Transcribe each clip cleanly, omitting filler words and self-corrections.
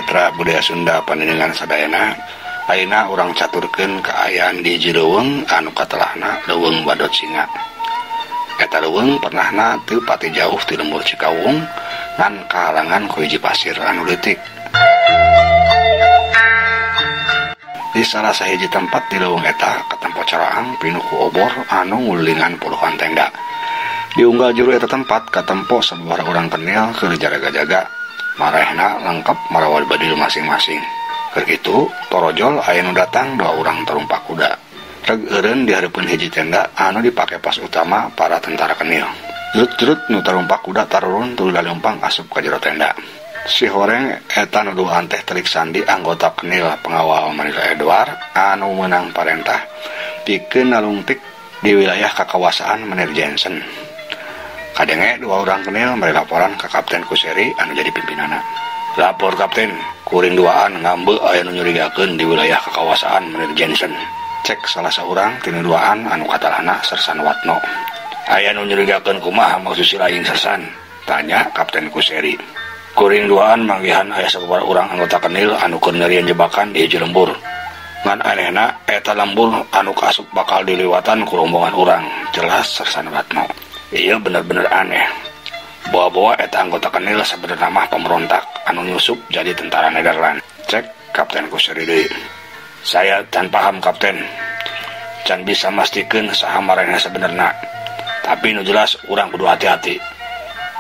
mitra budaya Sunda panjenengan sadayana, ayeuna urang caturkeun kaayaan di Leuweung anu katelahna Leuweung Badot Singa. Eta leuweung pernahna teu pati jauh ti lembur Cikawung ngan kahalangan ku hiji pasir anu leutik. Di salah sahiji tempat di leuweung eta katempo caraang pinuh ku obor anu ngulingan puluhan tenda. Di unggal juru eta tempat katempo sababaraha urang kenil keur jaga-jaga. Marehna lengkap marawal badil masing-masing. Keur kitu torojol aya nu datang 2 urang tarumpak kuda. Reg eureun di hareupeun hiji tenda anu dipake pos utama para tentara kenil. Jrut-jrut nu tarumpak kuda tarurun tuluy laleumpang asup ka jero tenda. Si horeng eta nuduhan teh telik sandi anggota kenil pengawal Manila Edward anu meunang parentah pikeun nalungtik di wilayah kakawasaan Manir Jensen. Kadenge 2 urang kenil mere laporan ke Kapten Kuseri anu jadi pimpinana. Lapor Kapten, kuring duaan ngambe aya nu nyurigakeun di wilayah kakawasaan Manir Jensen. Cek salah saurang tina duaan anu katalana Sersan Watno. Aya nu nyurigakeun kumaha maksud si laing Sersan? Tanya Kapten Kuseri. Kuring duaan manggihan aya sababaraha urang anggota kenil anu keur nyarieun jebakan di hiji lembur. Ngan anehna eta lembur anu kaasup bakal diliwatan ku rombongan urang, jelas Sersan Watno. Iya bener-bener aneh. Bawa-bawa eta anggota kenil sebenarnya mah pemberontak anu nyusup jadi tentara Nederland. Cek Kapten Kuseri deui. Saya tan paham Kapten. Can bisa mastikeun saha marehna sebenarnya. Tapi nu jelas urang kudu hati-hati.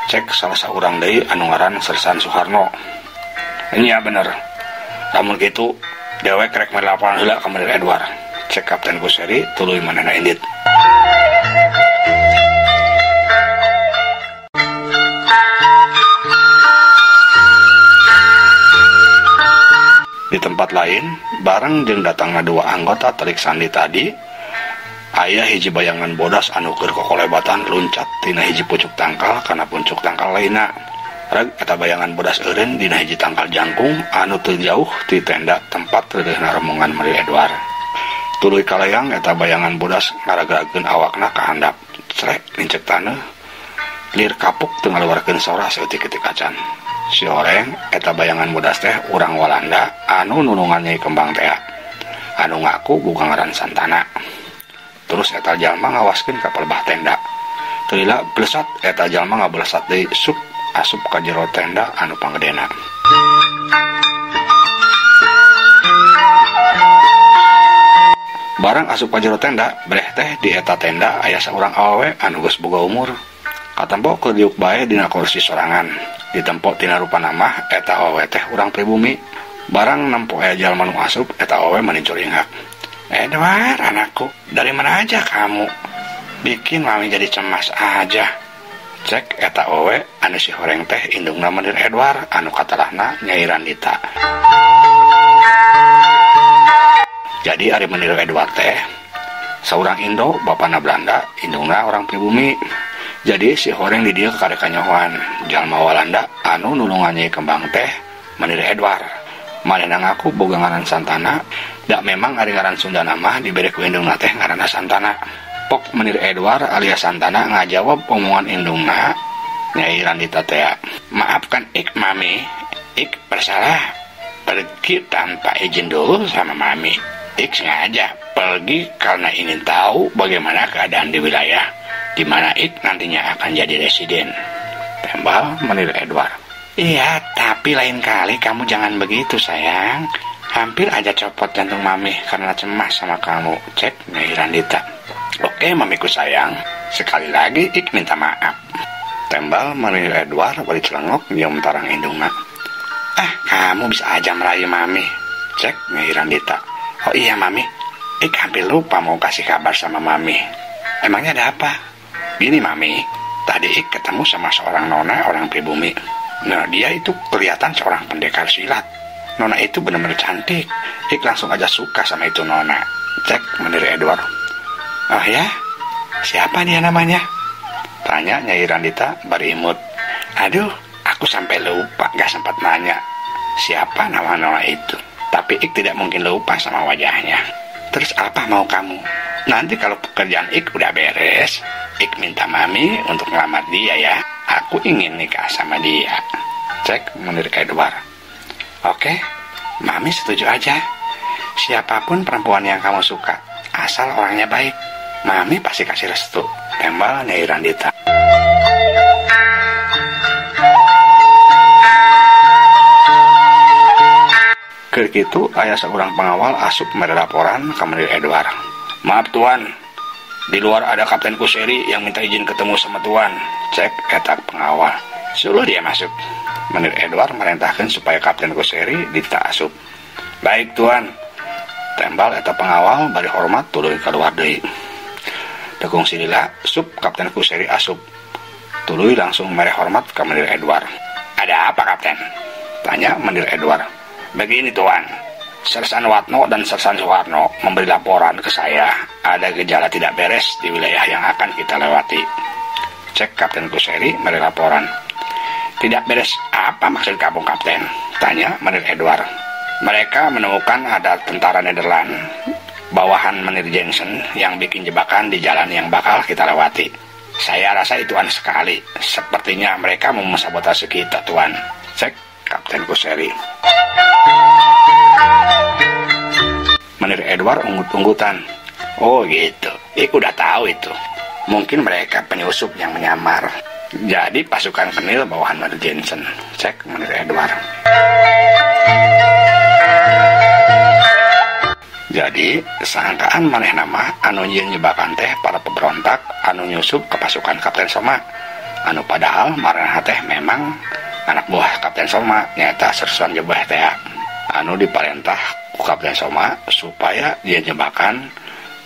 Cek salah saurang deui anu ngaran Sersan Suharno. Nya bener. Lamun kitu dewek rek mere laporan heula ka Manir Edward. Cek Kapten Kuseri tuluy manehna indit. Di tempat lain, bareng jeung datangna 2 anggota telik sandi tadi, aya hiji bayangan bodas anu keur kokolebatan luncat tina hiji pucuk tangkal kana pucuk tangkal lainna. Reg eta bayangan bodas eureun dina hiji tangkal jangkung anu teu jauh ti tenda tempat reureuhna rombongan Manir Edward. Tuluy kalayang eta bayangan bodas ngaragarakeun awakna ka handap. Crek lincek taneuh, lir kapuk teu ngaluarkeun sora saeutik-eutik acan. Si horeng eta bayangan bodas teh urang Walanda anu nulungan Nyai Kembang teh anu ngaku buka ngaran Santana. Terus eta jalma ngawaskeun ka pelebah tenda. Teu lila blesat eta jalma ngablesat deui sup asup ka jero tenda anu panggedena. Barang asup ka jero tenda, breh teh di eta tenda aya saurang awewe anu geus boga umur. Katempo keur diuk bae dina kursi sorangan. Ditempo tina rupana mah eta awewe teh urang pribumi. Barang nempo aya jalma nu asup eta awewe mani curinghak. Edward anakku, dari mana aja kamu? Bikin mami jadi cemas aja. Cek eta awewe anu si horeng teh indungna Manir Edward anu katalahna Nyai Randita. Jadi ari Manir Edward teh saurang Indo bapana Belanda, indungna orang pribumi. Jadi si horeng di dieu karek kanyohoan jalma Walanda anu nulungan Nyai Kembang teh Manir Edward. Manehna ngaku boga ngaran Santana, da memang ari ngaran Sunda mah dibere ku indungna teh ngaranna Santana. Pok Manir Edward alias Santana ngajawab omongan indungna Nyai Randita teh. Maafkan ik mami, ik bersalah pergi tanpa izin dulu sama mami. Ik sengaja pergi karena ingin tahu bagaimana keadaan di wilayah di mana Ik nantinya akan jadi residen. Tembal Manir Edward. Iya, tapi lain kali kamu jangan begitu sayang. Hampir aja copot jantung mami karena cemas sama kamu. Cek Nyai Randita. Oke mamiku sayang, sekali lagi Ik minta maaf. Tembal Manir Edward balik celengok dia mentarang indungna. Kamu bisa aja merayu mami. Cek Nyai Randita. Oh iya mami, Ik hampir lupa mau kasih kabar sama mami. Emangnya ada apa? Gini mami, tadi Ik ketemu sama seorang nona orang pribumi. Nah dia itu kelihatan seorang pendekar silat. Nona itu benar-benar cantik. Ik langsung aja suka sama itu nona. Cek Manir Edward. Oh ya? Siapa dia namanya? Tanya Nyai Randita bari imut. Aduh, aku sampai lupa gak sempat nanya siapa nama nona itu. Tapi Ik tidak mungkin lupa sama wajahnya. Terus apa mau kamu? Nanti kalau pekerjaan Ik udah beres, Ik minta mami untuk ngelamar dia ya. Aku ingin nikah sama dia. Cek Manir Edward. Oke, Mami setuju aja. Siapapun perempuan yang kamu suka, asal orangnya baik, Mami pasti kasih restu. Tembal Nyai Randita. Kekitu aya seorang pengawal asup mere laporan ke Menir Edward. Maaf Tuan, di luar ada Kapten Kuseri yang minta izin ketemu sama Tuan. Cek etak pengawal. Suruh dia masuk. Menir Edward merintahkan supaya Kapten Kuseri dita asup. Baik Tuan. Tembal eta pengawal bari hormat tuluy keluar deui. Dekung silila sup Kapten Kuseri asup. Tuluy langsung mere hormat ke Menir Edward. Ada apa Kapten? Tanya Menir Edward. Begini Tuan, Sersan Watno dan Sersan Soeharno memberi laporan ke saya ada gejala tidak beres di wilayah yang akan kita lewati. Cek Kapten Kuseri memberi laporan. Tidak beres apa maksud kamu Kapten? Tanya Menir Edward. Mereka menemukan ada tentara Nederland bawahan Menir Jensen yang bikin jebakan di jalan yang bakal kita lewati. Saya rasa itu aneh sekali. Sepertinya mereka mau mensabotase kita Tuan. Cek Kapten Kuseri. Menir Edward unggut-unggutan. Oh gitu, udah tahu itu. Mungkin mereka penyusup yang menyamar. Jadi pasukan Kenil bawahan Menir Jensen. Cek Menir Edward. Jadi sangkaan maneh nama anu nyeun jebakan teh para pemberontak anu nyusup ke pasukan Kapten Soma. Anu padahal maraneh teh memang anak buah Kapten Soma, nyata Sersan Jebeh teh anu diparentah ku Kapten Soma supaya dia jebakan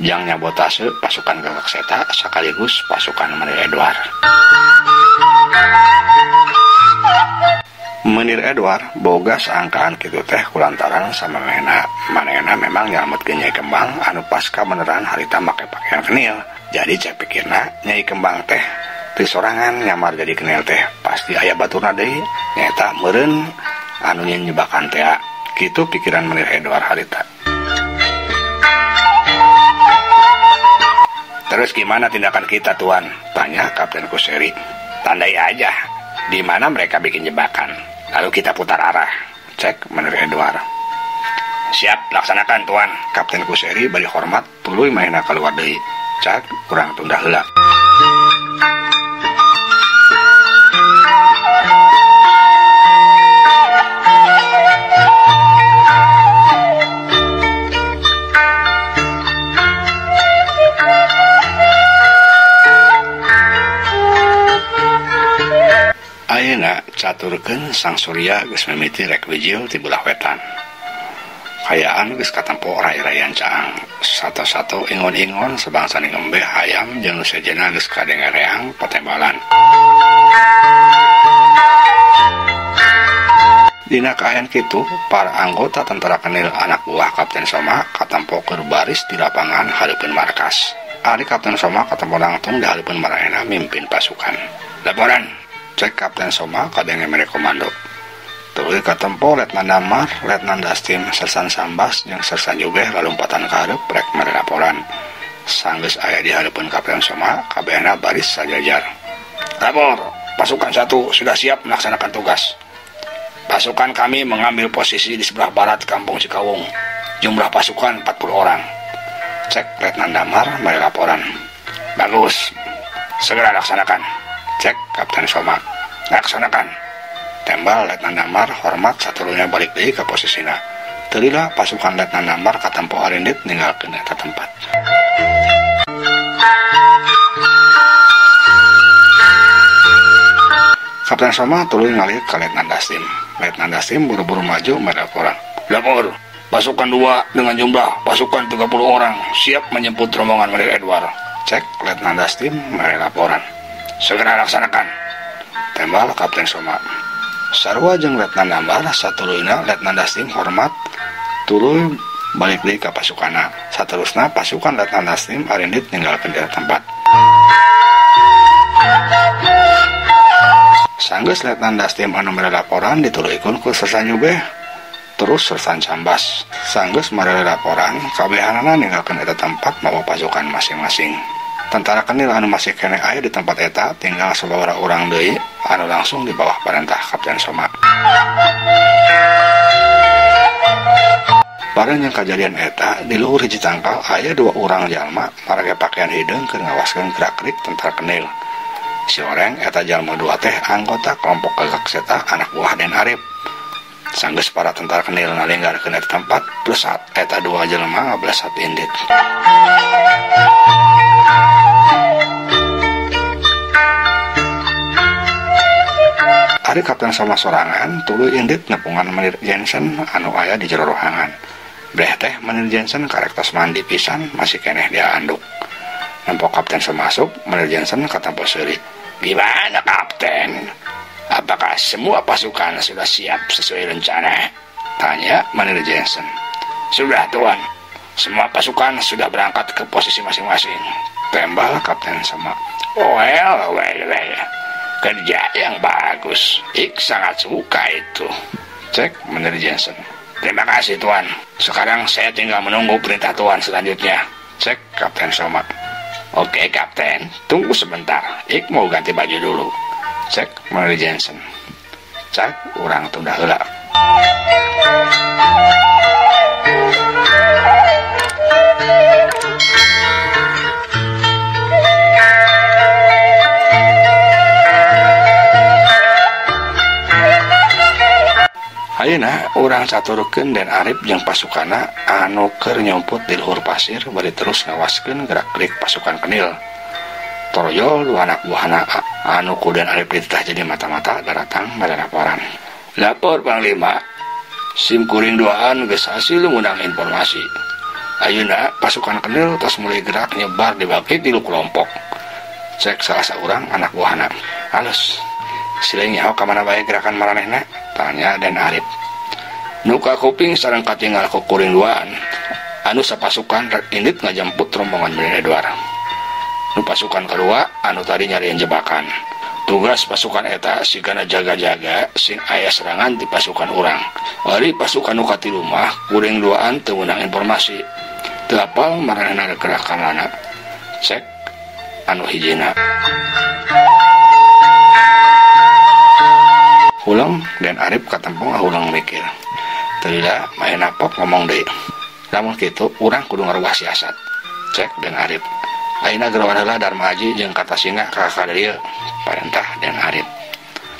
jang nyabotase pasukan Gagak Seta sekaligus pasukan Menir Edward. Menir Edward boga sangkaan kitu teh kulantaran sama manehna memang nyelametkeun Nyai Kembang anu pasca beneran harita make pakaian Kenil. Jadi cek pikirna Nyai Kembang teh teu sorangan nyamar jadi Kenil teh pasti aya baturna deui nyata meureun anu nyebakan teh. Kitu pikiran Menir Edward harita. Terus gimana tindakan kita Tuan? Tanya Kapten Kuseri. Tandai aja di mana mereka bikin jebakan, lalu kita putar arah. Cek Menir Edward. Siap, laksanakan Tuan. Kapten Kuseri bari hormat tuluy maena keluar deui. Cak kurang tunda heula. Ayeuna caturkeun Sang Surya geus mimiti rek wijil ti belah wetan. Hayaan geus katempo rai-raian caang. Sato-sato ingon-ingon sebangsana ngembeh hayam jeung nu sejenna geus kadengereang patembalan. Dina kaayaan kitu, para anggota tentara Kenil anak buah Kapten Soma katempo keur baris di lapangan hareupeun markas. Ari Kapten Soma katempo langtung di hareupeun maranehna mimpin pasukan. Laporan. Cek Kapten Soma kadenge mere komando. Tuluy katempo Letnan Damar, Letnan Dastim, Sersan Sambas jeung Sersan Jubeh lalumpatan ka hareup rek mere laporan. Sanggeus aya di hareupeun Kapten Soma, kabehna baris sajajar. Lapor, pasukan 1 sudah siap melaksanakan tugas. Pasukan kami mengambil posisi di sebelah barat Kampung Cikawung. Jumlah pasukan 40 orang. Cek Letnan Damar mere laporan. Bagus. Segera laksanakan. Cek Kapten Soma. Laksanakan. Tembal Letnan Damar hormat satulunya balik deui ke posisina. Teulila pasukan Letnan Damar katempo arindit ninggalkeun eta tempat. Kapten Soma tuluy ngalih ka Letnan Dastim. Letnan Dastim buru-buru maju melaporan. Lapor, pasukan 2 dengan jumlah pasukan 30 orang siap menjemput rombongan Menir Edward. Cek Letnan Dastim melaporan. Segera laksanakan. Tembal Kapten Soma. Sarua jeung Letnan Damar satuluyna Letnan Dastim hormat tuluy balik deui ka pasukanna. Saterusna pasukan Letnan Dastim arindit ninggalkeun eta tempat. Sanggeus Letnan Dastim anu mere laporan dituluykeun ku Sersan Jubeh. Terus Sersan Sambas sanggeus mere laporan kabehanana ninggalkeun eta tempat mawa pasukan masing-masing. Tentara Kenil anu masih kene aya di tempat eta tinggal sababaraha urang deui anu langsung di bawah perintah Kapten Soma. Bareng yang kejadian eta di luhur hiji tangkal aya 2 urang jalma marage pakaian hideung keur ngawaskeun gerak-gerik tentara Kenil. Si oreng eta jalma 2 teh anggota kelompok gagak seta anak buah Den Arip. Sanggeus para tentara Kenil nalinggarkeun eta tempat, plesat eta 2 jelema ngablesat indit. Ari Kapten Soma sorangan tuluy indit nepungan Menir Jensen anu aya di jero rohangan. Breh teh Menir Jensen karek tos mandi pisan masih keneh dia anduk. Nampo Kapten Soma masuk, Menir Jensen kata Seuri, "Gimana Kapten? Apakah semua pasukan sudah siap sesuai rencana?" Tanya Menir Jensen. "Sudah Tuan, semua pasukan sudah berangkat ke posisi masing-masing," tembal Kapten Soma. Well. Kerja yang bagus. Ik sangat suka itu," cek Menir Jensen. "Terima kasih Tuan. Sekarang saya tinggal menunggu perintah Tuan selanjutnya," cek Kapten Soma. "Oke Kapten, tunggu sebentar. Ik mau ganti baju dulu," cek Menir Jensen. Cek urang tunda heula. Ayeuna urang caturkeun Den Arip jeung pasukana anu keur nyomput di luhur pasir bari terus ngawaskeun gerak-gerik pasukan Kenil. Toroyol 2 anak buahna anu ku Den Arip dititah jadi mata-mata datang mere laporan. "Lapor Panglima, sim kuring 2an geus hasil ngundang informasi. Ayeuna pasukan Kenil tos mulai gerak nyebar dibagi 3 kelompok," cek salah saurang anak buahna. "Halus, siling nyaho ka mana bae gerakan maranehna?" tanya Den Arip. "Nuka kuping sareng katinggal ku kuring 2an anu sapasukan rek indit ngajemput rombongan Menir Edward. Nu pasukan kedua anu tadi nyariin jebakan. Tugas pasukan eta sigana jaga-jaga sing aya serangan di pasukan urang. Ari pasukan nu katilu mah kuring 2an teu meunang informasi. Teu apal maranehna gerakanana," cek anu hijina. Ulang Den Arip katempong ulang mikir. Terila main apok ngomong deui. Lamun kitu urang kudu ngarubah siasat, cek Den Arip. Ayeuna gerawan heula Darma Haji jeung Kartasinga ka dieu, parentah Den Arip.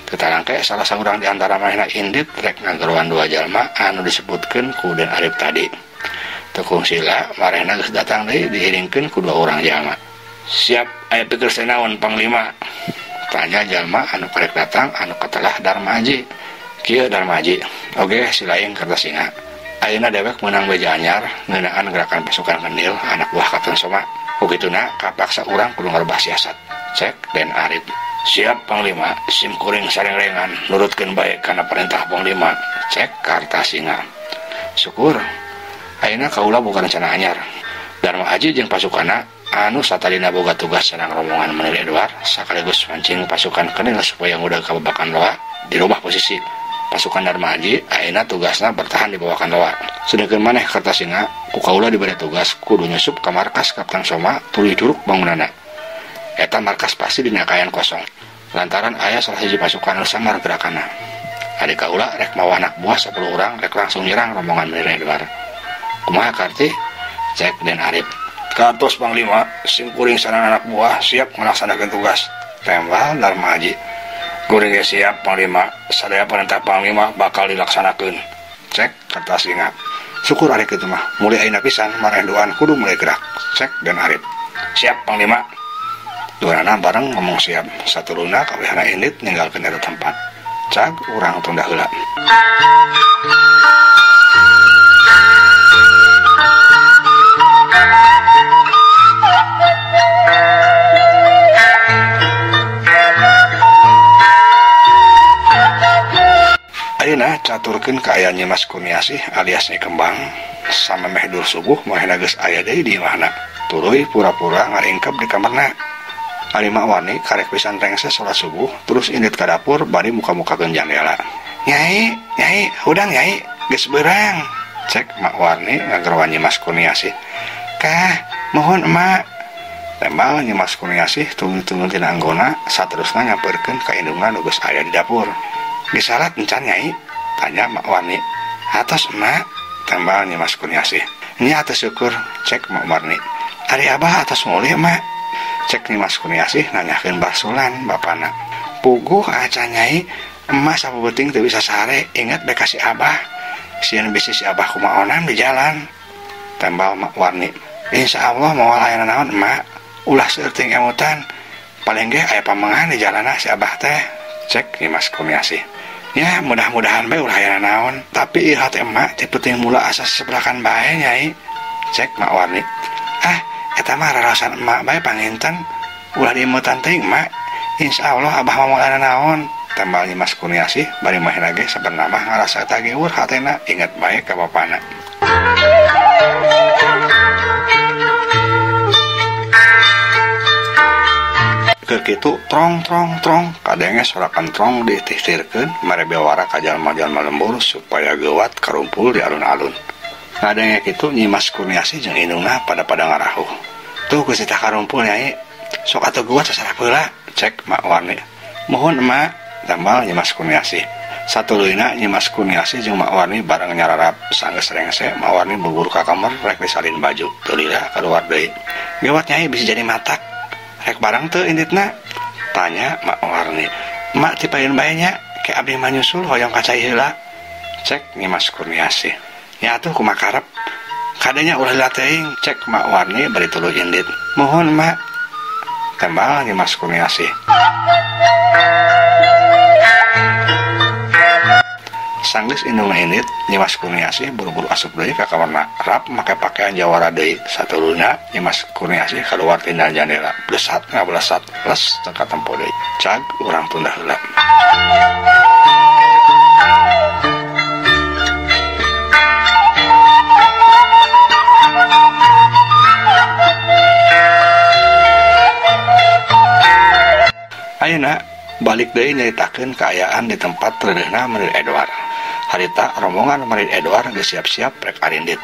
Tetalangke salah saurang di antara manehna indit rek ngageruan 2 jalma anu disebutkeun ku Den Arip tadi. Tekung sila marehna geus datang deui diiringkeun ku 2 urang jalma. "Siap aya pikir senaon Panglima?" tanya jalma anu karek datang anu katelah Darma Haji. "Kieu Darma Haji, oge silaing Kartasinga. Ayeuna dewek meunang beja anyar ngeunaan gerakan pasukan Kenil anak buah Kapten Soma. Kukituna kapaksa urang kudu ngarubah siasat," cek Den Arip. "Siap Panglima, sim kuring sareng-rengan nurutkeun bae kana perintah Panglima," cek Kartasinga. "Syukur. Ayeuna kaula boga rencana anyar. Darma Haji jeung pasukanna anu satadina boga tugas sareng rombongan Menir Edward sakaligus mancing pasukan Kenil supaya ngudag ka babakan Loa dirubah posisi. Pasukan Darma Haji ayeuna tugasna bertahan di babakan Loa. Sedengkeun maneh Kartasinga ku kaula diberi tugas kudu nyusup ka markas Kapten Soma tuluy curug bangunana. Eta markas pasti dina kaayaan kosong lantaran aya salah hiji pasukan anu samar gerakanna. Ari kaula rek mawa anak buah 10 urang rek langsung nyerang rombongan Menir Edward. Kumaha Karti?" cek Den Arip. "Katos Panglima, sim kuring sareng anak buah siap melaksanakan tugas," tembal Darma Haji. "Kuring ge siap Panglima, sadaya perintah Panglima bakal dilaksanakeun," cek Kartasinga. "Syukur ari kitu mah, mulai ayeuna pisan mareh 2an kudu mulai gerak," cek Den Arip. "Siap Panglima." 2ana bareng ngomong siap, saturuna kabehana indit ninggalkeun eta tempat. Cak urang tunda heula. Ayeuna caturkeun kaayaan Nyimas Kurniasih alias Nyai Kembang samemeh dur subuh manehna geus aya deui di imahna. Tuluy pura-pura ngaringkep di kamarna. Ari Mak Warni karek pisan rengse salat subuh terus indit ka dapur bari muka-mukakeun jendela. Nyai, hudang Nyai, geus beurang," cek Mak Warni ngagerowan Nyimas Kurniasih. "Kah, mohon emak," tembal Nyimas Kurniasih tuluy-tuluy tina anggona saterusna nyampeurkeun ka indungan nu geus aya di dapur. "Geus salat encan Nyai?" tanya Mak Warni. "Atos emak," tembal Nyimas Kurniasih. Nya atas syukur, cek Mak Warni. Ari abah atas mulih mak, cek Nyimas Kurniasih nanyakeun Basulan bapana. Puguh acan nyai, emas apa beting teu bisa sare, ingat bek kasih abah. Sieun bisi si abah kumaonan di jalan. Tembal Mak Warni. Insya Allah mau layanan naon emak, ulah seuting emutan. Paling ge aya pamangan di jalana si abah teh, cek Nyimas Kurniasih. Ya mudah-mudahan bae ulah aya naon, tapi ieu hate emak ti penting mula asa sebelakan bae nyai, cek Mak Warni. Ah, eta mah raraosan emak bae panginten, ulah diimutan teuing emak. Insyaallah abah mah moal aya naon, tembal Nyimas Kurniasih bari mahina ge sabenerna mah ngarasa tageur hatena inget bae ka bapana. Keur kitu trong kadenge sorakan trong ditihtirkeun mere bewara ka jalma-jalma lembur supaya geuwat karumpul di alun-alun. Kadenge kitu Nyimas Kurniasih jeung indungna pada ngarahuh. Tuh geus tah karumpul nyai, sok atuh geuwat sasara heula, cek Mak Warni. Mohon emak, tembal Nyimas Kurniasih. Satuluyna Nyimas Kurniasih jeung Mak Warni bareng nyararap sanggeus rengse. Mak Warni buru ka kamar rek disalin baju, teu lila kaluar deui. Geuwat nyai bisa jadi matak. Rek barang teu inditna, tanya Mak Warni. Mak tipain bae nya, ke abdi mah nyusul hoyong kacai heula, cek Nyimas Kurniasih. Nya atuh kumaha karep, kadenya ulah heula teuing, cek Mak Warni bari tuluy indit. Mohon mak, tembal Nyimas Kurniasih. Sanggeus indungna indit, Nyimas Kurniasih buru-buru asup deui ka kamarna. Rap make pakaian jawara deui. Satuluna Nyimas Kurniasih kaluar tina jendela. Blesat ngablesat les teka tempo deui. Cag urang tunda heula. Ayeuna balik deui nyaritakeun kaayaan di tempat reudeuhna Menir Edward. Harita rombongan Menir Edward geus siap-siap rek arindit.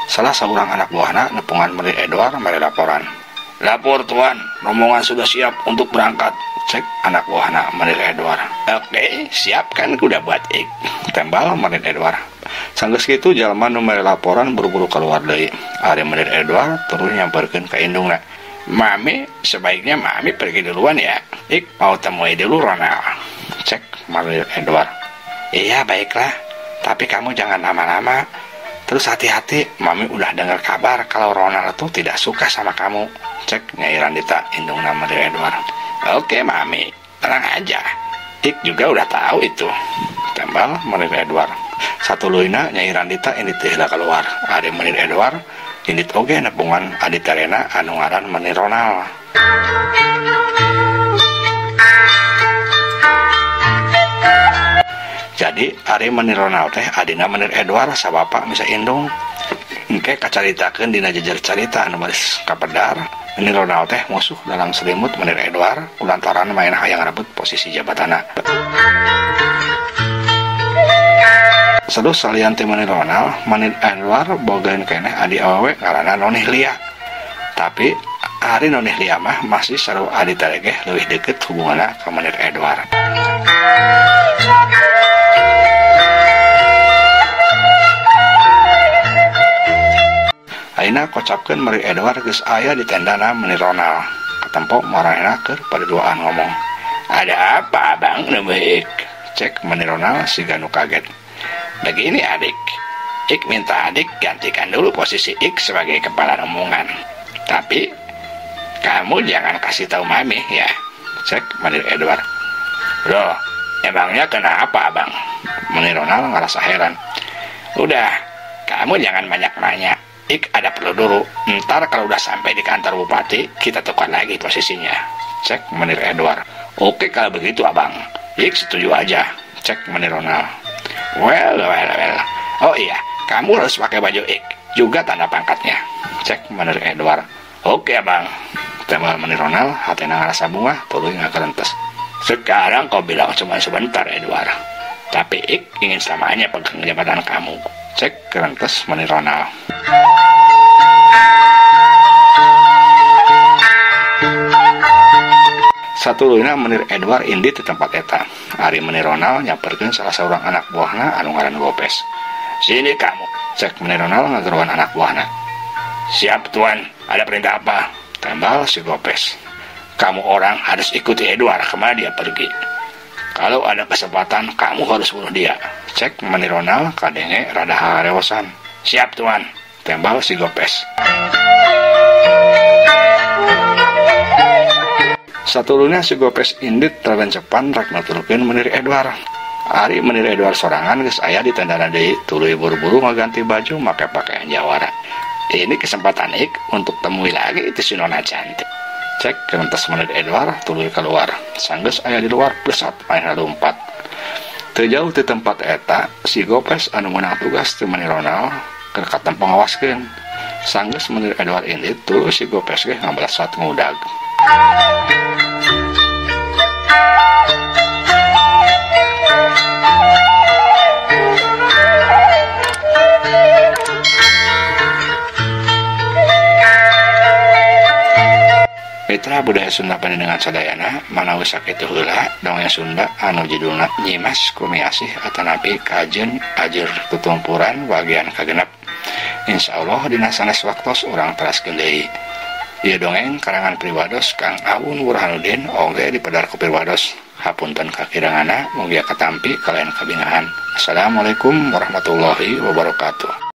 Salah seorang anak buahna nepungan Menir Edward mere laporan. Lapor tuan, rombongan sudah siap untuk berangkat, cek anak buahna Menir Edward. Oke, siap kan kuda buat ik, tembal Menir Edward. Sanggeus kitu jalma nu mere laporan buru-buru keluar deui. Ari Menir Edward terus nyamperkeun ka indungna. Mami, sebaiknya Mami pergi duluan ya. Ik mau temui dulu Ronald, cek Menir Edward. Iya baiklah. Tapi kamu jangan lama-lama. Terus hati-hati, Mami udah dengar kabar kalau Ronald itu tidak suka sama kamu, cek Nyai Randita indungna Menir Edward. Oke Mami, tenang aja. Ik juga udah tahu itu, tembal Menir Edward. Satuluyna Nyai Randita indit heula keluar. Ari Menir Edward indit oge nepungan aditarena anu ngaran Menir Ronald. Jadi ari Menir Ronald teh adina Menir Edward sabapa misa indung. Engke kacaritakeun dina jejer carita anu baris kapedar. Menir Ronald teh musuh dalam selimut Menir Edward kulantaran main hayang rebut posisi jabatana. Sadus salian ti Menir Ronald, Menir Edward bogaeun keneh adi awewe ngaranna Nonih Lia. Tapi ari Nonih Lia mah masih sarua adi taregeh leuwih deukeut hubunganna ka Menir Edward. Ayeuna kocapkeun Menir Edward geus aya di tendana Menir Ronald. Katempo moranena keur paduaan ngomong. Ada apa abang nemeuk? Cek Menir Ronald siga nu kaget. Begini adik, Ik minta adik gantikan dulu posisi Ik sebagai kepala rombongan. Tapi kamu jangan kasih tahu Mami ya, cek Menir Edward. Loh, emangnya kenapa abang? Menir Ronald ngerasa heran. Udah, kamu jangan banyak nanya. Ik ada perlu dulu. Ntar kalau udah sampai di kantor bupati, kita tukar lagi posisinya, cek Menir Edward. Oke kalau begitu abang, Ik setuju aja, cek Menir Ronald. Well. Oh iya, kamu harus pakai baju Ik, juga tanda pangkatnya, cek Menir Edward. Oke abang, tembal Menir Ronald, hatena ngerasa bunga, tuluy ngakerentes. Sekarang kau bilang cuma sebentar Edward, tapi Ik ingin selamanya pegang jabatan kamu, cek kerentes Menir Ronald. Satuluyna Menir Edward indit di tempat eta. Ari Menir Ronald nyamperkeun salah seorang anak buahna anu ngaran Gopes. Sini kamu, cek Meni Ronald ngageruan anak buahna. Siap tuan, ada perintah apa? Tembal si Gopes. Kamu orang harus ikuti Edward kemana dia pergi. Kalau ada kesempatan, kamu harus bunuh dia. Cek Meni Ronald kadenge rada harewosan. Siap tuan, tembal si Gopes. Satulunya si Gopes indit terbencepan rak nuturkeun Menir Edward. Ari Menir Edward sorangan geus aya di tendana deui, tuluy buru-buru ngaganti baju make pakaian jawara. Ini kesempatan ik untuk temui lagi itu si nona cantik. Cek kementas Menir Edward tuluy keluar. Sanggeus aya di luar pesat main lompat. Teu jauh di tempat eta si Gopes anu meunang tugas teu Menir Ronald keur katem pangawaskeun. Sanggeus Menir Edward indit tuluy si Gopes ge ngabalasat ngudag. Mitra budaya Sunda panjenengan sadayana manawi sakitu heula dongeng Sunda anu judulna Nyimas Kumiasih atanapi kajen ajer tutumpuran bagian kagenep. Insyaallah dina sanes waktos urang teraskeun deui. Ieu dongeng karangan Priwados Kang Awun Burhanuddin oge dipedar ku Priwados. Hapunten kakirangana mugia katampi kalayan kabingahan. Assalamualaikum warahmatullahi wabarakatuh.